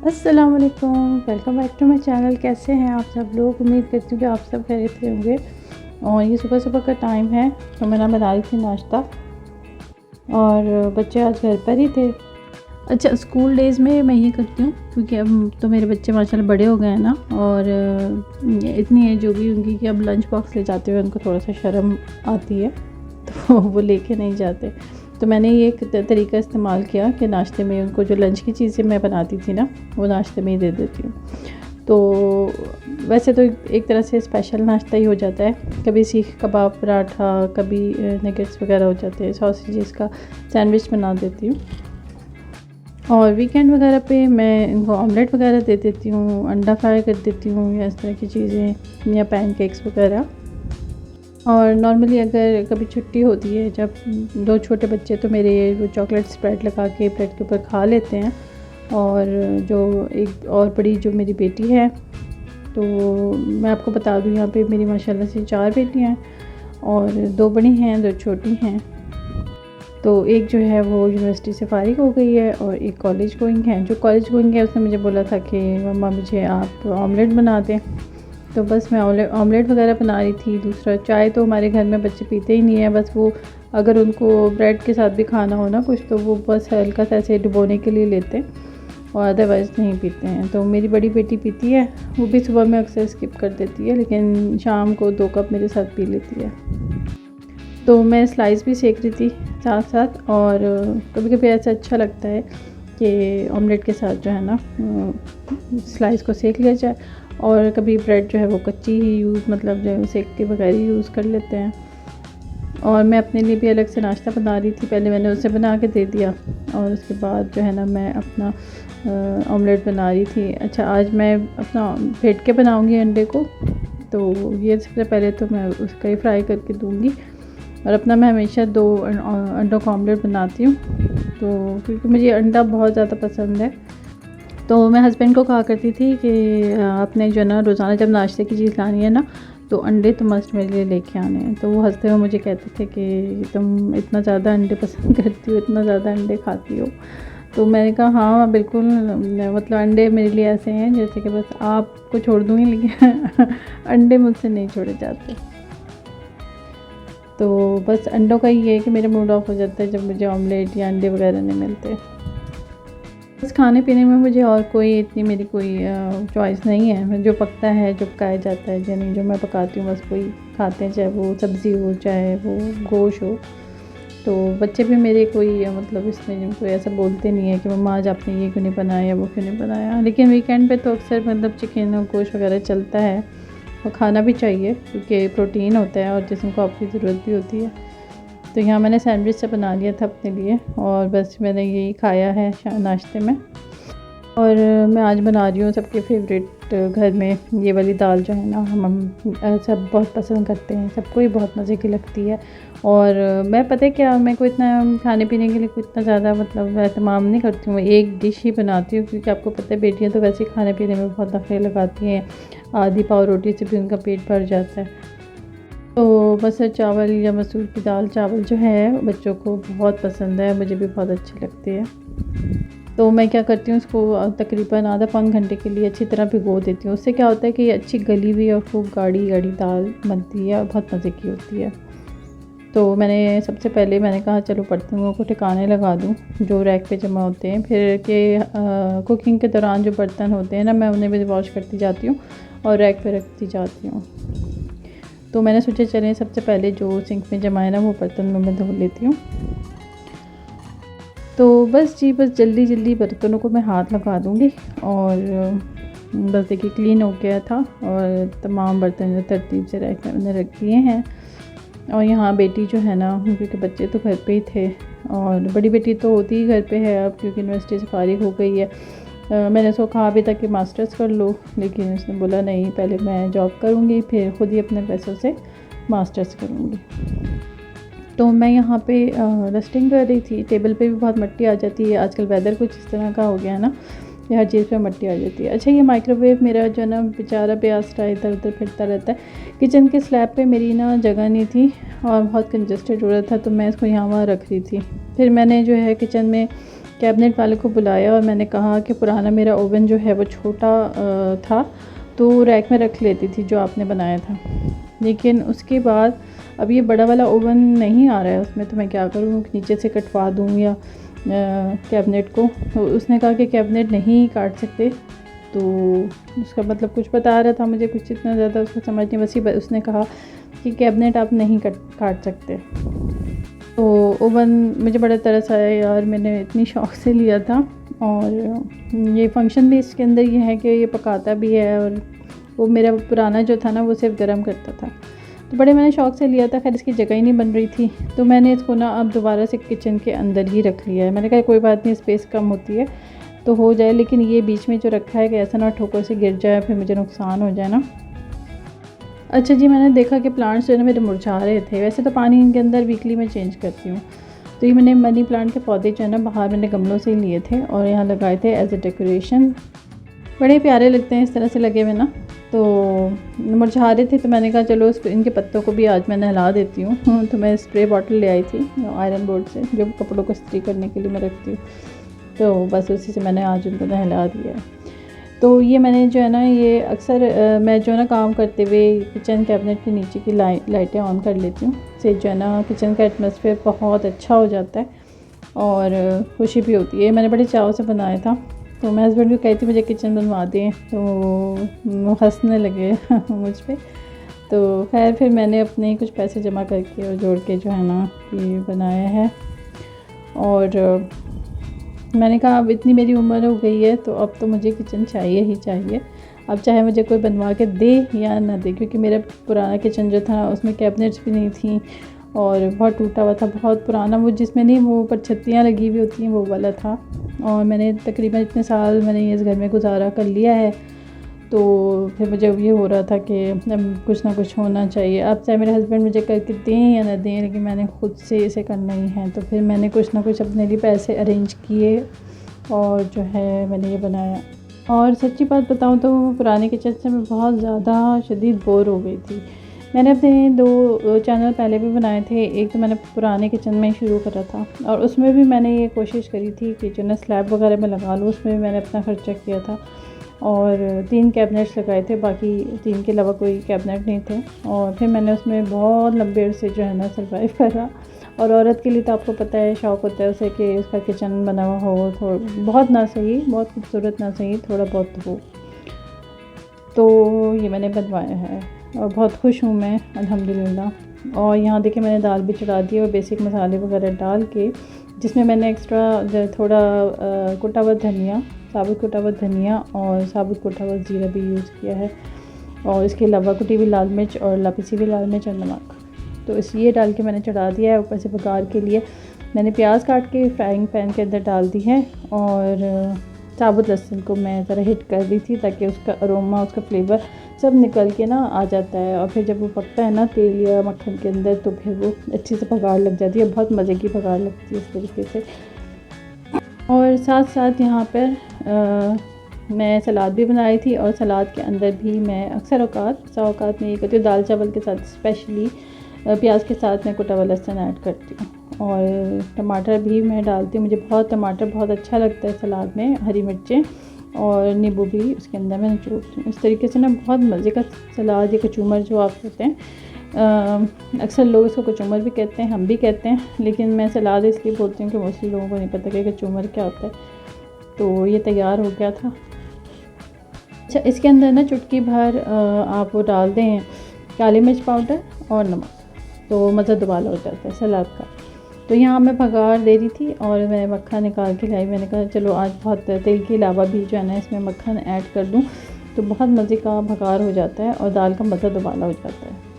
अस्सलाम वालेकुम, welcome back to my channel. कैसे हैं आप सब लोग? उम्मीद करती हूँ कि आप सब खैरियत से होंगे। और ये सुबह सुबह का टाइम है तो मैं बना रही थी नाश्ता और बच्चे आज घर पर ही थे। अच्छा, स्कूल डेज़ में मैं ये करती हूँ क्योंकि अब तो मेरे बच्चे माशाल्लाह बड़े हो गए हैं ना, और इतनी एज हो गई उनकी कि अब लंच बॉक्स ले जाते हुए उनको थोड़ा सा शर्म आती है तो वो लेके नहीं जाते। तो मैंने ये एक तरीका इस्तेमाल किया कि नाश्ते में उनको जो लंच की चीज़ें मैं बनाती थी ना, वो नाश्ते में ही दे देती हूँ। तो वैसे तो एक तरह से स्पेशल नाश्ता ही हो जाता है। कभी सीख कबाब, पराठा, कभी नगेट्स वगैरह हो जाते हैं, सॉसेजेस का सैंडविच बना देती हूँ। और वीकेंड वगैरह पे मैं इनको ऑमलेट वगैरह दे देती हूँ, अंडा फ्राई कर देती हूँ या इस तरह की चीज़ें, या पैनकेक्स वगैरह। और नॉर्मली अगर कभी छुट्टी होती है, जब दो छोटे बच्चे तो मेरे वो चॉकलेट स्प्रेड लगा के ब्रेड के ऊपर खा लेते हैं, और जो एक और बड़ी जो मेरी बेटी है, तो मैं आपको बता दूँ यहाँ पे मेरी माशाल्लाह से 4 बेटियाँ हैं और 2 बड़ी हैं, 2 छोटी हैं। तो एक जो है वो यूनिवर्सिटी से फ़ारिग हो गई है और एक कॉलेज गोइंग है। जो कॉलेज गोइंग है उसने मुझे बोला था कि मम्मा मुझे आप ऑमलेट बना दें, तो बस मैं ऑमलेट वगैरह बना रही थी। दूसरा, चाय तो हमारे घर में बच्चे पीते ही नहीं है, बस वो अगर उनको ब्रेड के साथ भी खाना हो ना कुछ, तो वो बस हल्का सा ऐसे डुबोने के लिए लेते हैं और अदरवाइज़ नहीं पीते हैं। तो मेरी बड़ी बेटी पीती है, वो भी सुबह में अक्सर स्किप कर देती है, लेकिन शाम को 2 कप मेरे साथ पी लेती है। तो मैं स्लाइस भी सेक रही थी साथ साथ, और कभी कभी ऐसा अच्छा लगता है कि ऑमलेट के साथ जो है ना स्लाइस को सेक लिया जाए, और कभी ब्रेड जो है वो कच्ची ही यूज़, मतलब जो है सेक के बगैर ही यूज़ कर लेते हैं। और मैं अपने लिए भी अलग से नाश्ता बना रही थी, पहले मैंने उसे बना के दे दिया और उसके बाद जो है ना मैं अपना ऑमलेट बना रही थी। अच्छा, आज मैं अपना फेंट के बनाऊंगी अंडे को, तो ये सबसे पहले तो मैं उसका ही फ्राई करके दूंगी। और अपना मैं हमेशा 2 अंडों का ऑमलेट बनाती हूँ, तो क्योंकि मुझे अंडा बहुत ज़्यादा पसंद है। तो मैं हस्बैंड को कहा करती थी कि आपने जो ना रोज़ाना जब नाश्ते की चीज़ लानी है ना, तो अंडे तो मस्ट मेरे लिए लेके आने हैं। तो वो हंसते हुए मुझे कहते थे कि तुम इतना ज़्यादा अंडे पसंद करती हो, इतना ज़्यादा अंडे खाती हो। तो मैंने कहा हाँ बिल्कुल, मतलब अंडे मेरे लिए ऐसे हैं जैसे कि बस आपको छोड़ दूँगी, लेकिन अंडे मुझसे नहीं छोड़े जाते। तो बस अंडों का ही है कि मेरा मूड ऑफ हो जाता है जब मुझे ऑमलेट या अंडे वगैरह नहीं मिलते। बस खाने पीने में मुझे और कोई इतनी मेरी कोई चॉइस नहीं है। जो पकता है, जो पकाया जाता है, यानी जो मैं पकाती हूँ बस वही खाते हैं, चाहे वो सब्ज़ी हो चाहे वो गोश्त हो। तो बच्चे भी मेरे कोई मतलब इसमें कोई ऐसा बोलते नहीं है कि मम्मा आज आपने ये क्यों नहीं बनाया, वो क्यों नहीं बनाया। लेकिन वीकेंड पे तो अक्सर मतलब चिकन और गोश्त वगैरह चलता है, और खाना भी चाहिए क्योंकि प्रोटीन होता है और जिस्म को आपकी ज़रूरत भी होती है। तो यहाँ मैंने सैंडविच से बना लिया था अपने लिए, और बस मैंने यही खाया है नाश्ते में। और मैं आज बना रही हूँ सबके फेवरेट, घर में ये वाली दाल जो है ना हम सब बहुत पसंद करते हैं, सबको ही बहुत मज़े की लगती है। और मैं पता है क्या, मैं को इतना खाने पीने के लिए कोई इतना ज़्यादा मतलब एहतमाम नहीं करती हूँ, एक डिश ही बनाती हूँ, क्योंकि आपको पता है बेटियाँ तो वैसे ही खाने पीने में बहुत नखरे लगाती हैं, आधी पाव रोटी से भी उनका पेट भर जाता है। तो बस चावल या मसूर की दाल चावल जो है बच्चों को बहुत पसंद है, मुझे भी बहुत अच्छी लगती है। तो मैं क्या करती हूँ, उसको तकरीबन आधा पौन घंटे के लिए अच्छी तरह भिगो देती हूँ। उससे क्या होता है कि अच्छी गली हुई और खूब गाढ़ी गाढ़ी दाल बनती है और बहुत मज़े की होती है। तो मैंने सबसे पहले मैंने कहा चलो बर्तनों को ठिकाने लगा दूँ जो रैक पे जमा होते हैं, फिर के कुकिंग के दौरान जो बर्तन होते हैं ना, मैं उन्हें भी वॉश करती जाती हूँ और रैक पे रखती जाती हूँ। तो मैंने सोचा चलें सबसे पहले जो सिंक में जमा है ना वो बर्तन मैं धो लेती हूँ। तो बस जल्दी जल्दी बर्तनों को मैं हाथ लगा दूँगी, और बस देखिए क्लीन हो गया था और तमाम बर्तन जो तरतीब से रैक में मैंने रख दिए हैं। और यहाँ बेटी जो है ना, क्योंकि बच्चे तो घर पे ही थे और बड़ी बेटी तो होती ही घर पे है अब, क्योंकि यूनिवर्सिटी से फारिग हो गई है। मैंने उसको कहा अभी तक कि मास्टर्स कर लो, लेकिन उसने बोला नहीं, पहले मैं जॉब करूँगी फिर ख़ुद ही अपने पैसों से मास्टर्स करूँगी। तो मैं यहाँ पे डस्टिंग कर रही थी, टेबल पे भी बहुत मिट्टी आ जाती है, आजकल वेदर कुछ इस तरह का हो गया है ना, ये हर चीज़ पे मिट्टी आ जाती है। अच्छा, ये माइक्रोवेव मेरा जो है ना बेचारा बेआसरा इधर उधर फिरता रहता है। किचन के स्लैब पे मेरी ना जगह नहीं थी और बहुत कंजस्टेड हो रहा था, तो मैं इसको यहाँ वहाँ रख रही थी। फिर मैंने जो है किचन में कैबिनेट वाले को बुलाया और मैंने कहा कि पुराना मेरा ओवन जो है वो छोटा था, तो रैक में रख लेती थी जो आपने बनाया था, लेकिन उसके बाद अब ये बड़ा वाला ओवन नहीं आ रहा है उसमें, तो मैं क्या करूँ, नीचे से कटवा दूँ या कैबिनेट को। तो उसने कहा कि कैबिनेट नहीं काट सकते, तो उसका मतलब कुछ बता रहा था मुझे, कुछ इतना ज़्यादा उसको समझ नहीं, बस ही उसने कहा कि कैबिनेट आप नहीं काट सकते। तो ओवन मुझे बड़ा तरस आया यार, मैंने इतनी शौक़ से लिया था, और ये फंक्शन भी इसके अंदर ये है कि ये पकाता भी है, और वो मेरा पुराना जो था ना वो सिर्फ गर्म करता था, तो बड़े मैंने शौक़ से लिया था। खैर इसकी जगह ही नहीं बन रही थी, तो मैंने इसको ना अब दोबारा से किचन के अंदर ही रख लिया है। मैंने कहा कोई बात नहीं, स्पेस कम होती है तो हो जाए, लेकिन ये बीच में जो रखा है कि ऐसा ना ठोकर से गिर जाए फिर मुझे नुकसान हो जाए ना। अच्छा जी, मैंने देखा कि प्लांट्स जो है ना मेरे मुरझा रहे थे। वैसे तो पानी इनके अंदर वीकली मैं चेंज करती हूँ, तो ये मैंने मनी प्लांट के पौधे जो है ना बाहर मैंने गमलों से ही लिए थे और यहाँ लगाए थे एज ए डेकोरेशन। बड़े प्यारे लगते हैं इस तरह से लगे हुए ना। तो मुरझा रहे थे, तो मैंने कहा चलो इनके पत्तों को भी आज मैं नहला देती हूँ। तो मैं स्प्रे बॉटल ले आई थी आयरन बोर्ड से, जो कपड़ों को इस्त्री करने के लिए मैं रखती हूँ, तो बस उसी से मैंने आज उनको नहला दिया है। तो ये मैंने जो है ना, ये अक्सर मैं जो है ना काम करते हुए किचन कैबिनेट के नीचे की लाइटें ऑन कर लेती हूँ, से जो है ना किचन का एटमॉस्फेयर बहुत अच्छा हो जाता है और खुशी भी होती है। मैंने बड़े चाव से बनाया था, तो मैं हस्बैंड को कहती मुझे किचन बनवा दें, तो वो हंसने लगे मुझ पर। तो खैर फिर मैंने अपने कुछ पैसे जमा करके और जोड़ के जो है ना ये बनाया है। और मैंने कहा अब इतनी मेरी उम्र हो गई है, तो अब तो मुझे किचन चाहिए ही चाहिए, अब चाहे मुझे कोई बनवा के दे या ना दे, क्योंकि मेरा पुराना किचन जो था उसमें कैबिनेट्स भी नहीं थी और बहुत टूटा हुआ था, बहुत पुराना, वो जिसमें नहीं वो ऊपर छत्तियाँ लगी हुई होती हैं वो वाला था। और मैंने तकरीबन इतने साल मैंने इस घर में गुजारा कर लिया है, तो फिर मुझे ये हो रहा था कि कुछ ना कुछ होना चाहिए। अब चाहे मेरे हस्बैंड मुझे करके दें या ना दें, लेकिन मैंने ख़ुद से इसे करना ही है। तो फिर मैंने कुछ ना कुछ अपने लिए पैसे अरेंज किए और जो है मैंने ये बनाया। और सच्ची बात बताऊं तो पुराने किचन से मैं बहुत ज़्यादा शदीद बोर हो गई थी। मैंने अपने 2 चैनल पहले भी बनाए थे, एक तो मैंने पुराने किचन में ही शुरू करा था और उसमें भी मैंने ये कोशिश करी थी कि जो ना स्लैब वगैरह में लगा लूँ, उसमें भी मैंने अपना ख़र्चा किया था और 3 कैबिनेट्स लगाए थे, बाकी 3 के अलावा कोई कैबिनेट नहीं थे। और फिर मैंने उसमें बहुत लंबे अरसे जो है ना सर्वाइव करा। और औरत के लिए तो आपको पता है शौक़ होता है उसे कि उसका किचन बना हुआ हो, थोड़ा बहुत ना सही, बहुत खूबसूरत ना सही, थोड़ा बहुत हो। तो ये मैंने बनवाया है और बहुत खुश हूँ मैं अल्हम्दुलिल्लाह। और यहाँ देखिए मैंने दाल भी चढ़ा दी और बेसिक मसाले वगैरह डाल के, जिसमें मैंने एक्स्ट्रा थोड़ा कुटा हुआ धनिया, साबुत कुटा हुआ धनिया और साबुत कुटा हुआ ज़ीरा भी यूज़ किया है, और इसके अलावा कुटी हुई लाल मिर्च और पिसी हुई लाल मिर्च और नमक। तो ये डाल के मैंने चढ़ा दिया है। ऊपर से बघार के लिए मैंने प्याज काट के फ्राइंग पैन के अंदर डाल दी है और साबुत लहसुन को मैं ज़रा हिट कर दी थी, ताकि उसका अरोमा, उसका फ्लेवर सब निकल के ना आ जाता है। और फिर जब वो पकता है ना तेल या मक्खन के अंदर, तो फिर वो अच्छी से बघार लग जाती है, बहुत मज़े की बघार लगती है इस तरीके से। और साथ साथ यहाँ पर मैं सलाद भी बनाई थी, और सलाद के अंदर भी मैं अक्सर औकात में ये करती हूँ, दाल चावल के साथ स्पेशली प्याज के साथ मैं कुटा हुआ लहसुन ऐड करती हूँ, और टमाटर भी मैं डालती हूँ। मुझे टमाटर बहुत अच्छा लगता है सलाद में, हरी मिर्चें और नींबू भी उसके अंदर मैं निचोड़ती हूँ। इस तरीके से ना बहुत मज़े का सलाद, या कचूमर जो आप कहते हैं, अक्सर लोग इसको कचूमर भी कहते हैं, हम भी कहते हैं, लेकिन मैं सलाद इसलिए बोलती हूँ कि मोस्टली लोगों को नहीं पता कि कचूमर क्या होता है। तो ये तैयार हो गया था। अच्छा, इसके अंदर ना चुटकी भर आप वो डाल दें काली मिर्च पाउडर और नमक, तो मज़ा दुबाला हो जाता है सलाद का। तो यहाँ मैं बघार दे रही थी और मैंने मक्खन निकाल के लाई। मैंने कहा चलो आज बहुत तेल के अलावा भी जो है ना इसमें मक्खन ऐड कर दूँ, तो बहुत मज़े का बघार हो जाता है और दाल का मज़ा दुबाला हो जाता है।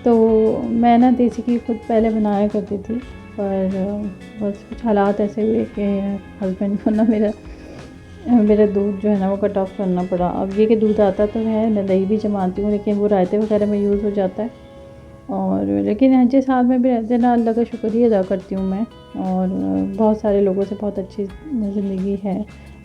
तो मैं ना देसी घी खुद पहले बनाया करती थी, पर बस कुछ हालात ऐसे हुए कि हस्बैंड को ना मेरा दूध जो है ना वो कट ऑफ करना पड़ा। अब ये कि दूध आता तो है, मैं दही भी जमाती हूँ, लेकिन वो रायते वगैरह में यूज़ हो जाता है। और लेकिन जिस हाल में भी रहते ना, अल्लाह का शुक्र ही अदा करती हूँ मैं, और बहुत सारे लोगों से बहुत अच्छी ज़िंदगी है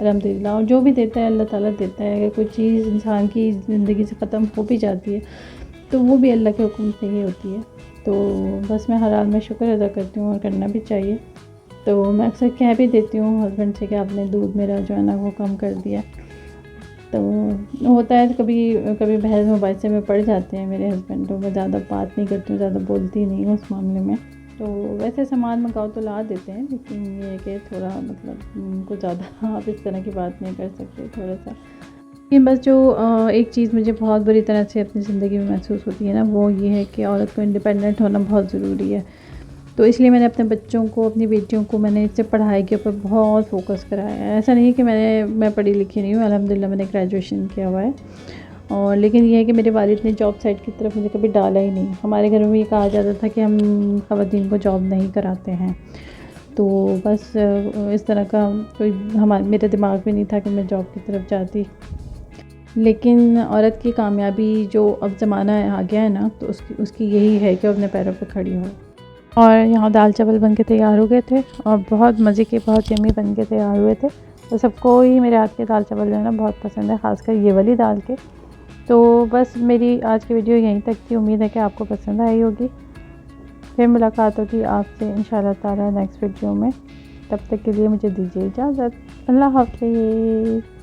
अल्हम्दुलिल्लाह। और जो भी देता है अल्लाह ताला देता है। अगर कोई चीज़ इंसान की ज़िंदगी से ख़त्म हो भी जाती है, तो वो भी अल्लाह के हुक्म से ही होती है। तो बस मैं हर हाल में शुक्र अदा करती हूँ, और करना भी चाहिए। तो मैं अक्सर कह भी देती हूँ हस्बैंड से कि आपने दूध मेरा जो है ना वो कम कर दिया। तो होता है कभी कभी बहस मुबाहिसे में पड़ जाते हैं मेरे हस्बैंड, तो मैं ज़्यादा बात नहीं करती हूँ, ज़्यादा बोलती नहीं हूँ उस मामले में। तो वैसे सामान मंगाओ तो ला देते हैं, लेकिन ये है कि थोड़ा मतलब कुछ ज़्यादा आप इस तरह की बात नहीं कर सकते थोड़ा सा। लेकिन बस जो एक चीज़ मुझे बहुत बुरी तरह से अपनी ज़िंदगी में महसूस होती है ना, वो ये है कि औरत को इंडिपेंडेंट होना बहुत ज़रूरी है। तो इसलिए मैंने अपने बच्चों को, अपनी बेटियों को मैंने इससे पढ़ाई के ऊपर बहुत फ़ोकस कराया है। ऐसा नहीं है कि मैं पढ़ी लिखी नहीं हूँ, अल्हम्दुलिल्लाह मैंने ग्रेजुएशन किया हुआ है। और लेकिन ये है कि मेरे वालिद ने जॉब साइट की तरफ मुझे कभी डाला ही नहीं। हमारे घर में ये कहा जाता था कि हम ख़वातीन को जॉब नहीं कराते हैं। तो बस इस तरह का कोई मेरे दिमाग में नहीं था कि मैं जॉब की तरफ जाती। लेकिन औरत की कामयाबी जो अब ज़माना आ गया है ना, तो उसकी यही है कि वो अपने पैरों पे खड़ी हो। और यहाँ दाल चावल बन के तैयार हो गए थे और बहुत मज़े के, बहुत यम्मी बन के तैयार हुए थे। तो सबको ही मेरे हाथ के दाल चावल जो है ना बहुत पसंद है, ख़ासकर ये वाली दाल के। तो बस मेरी आज की वीडियो यहीं तक थी, उम्मीद है कि आपको पसंद आई होगी। फिर मुलाकात होगी आपसे इंशाल्लाह ताला नेक्स्ट वीडियो में। तब तक के लिए मुझे दीजिए इजाज़त। अल्लाह हाफ़िज़।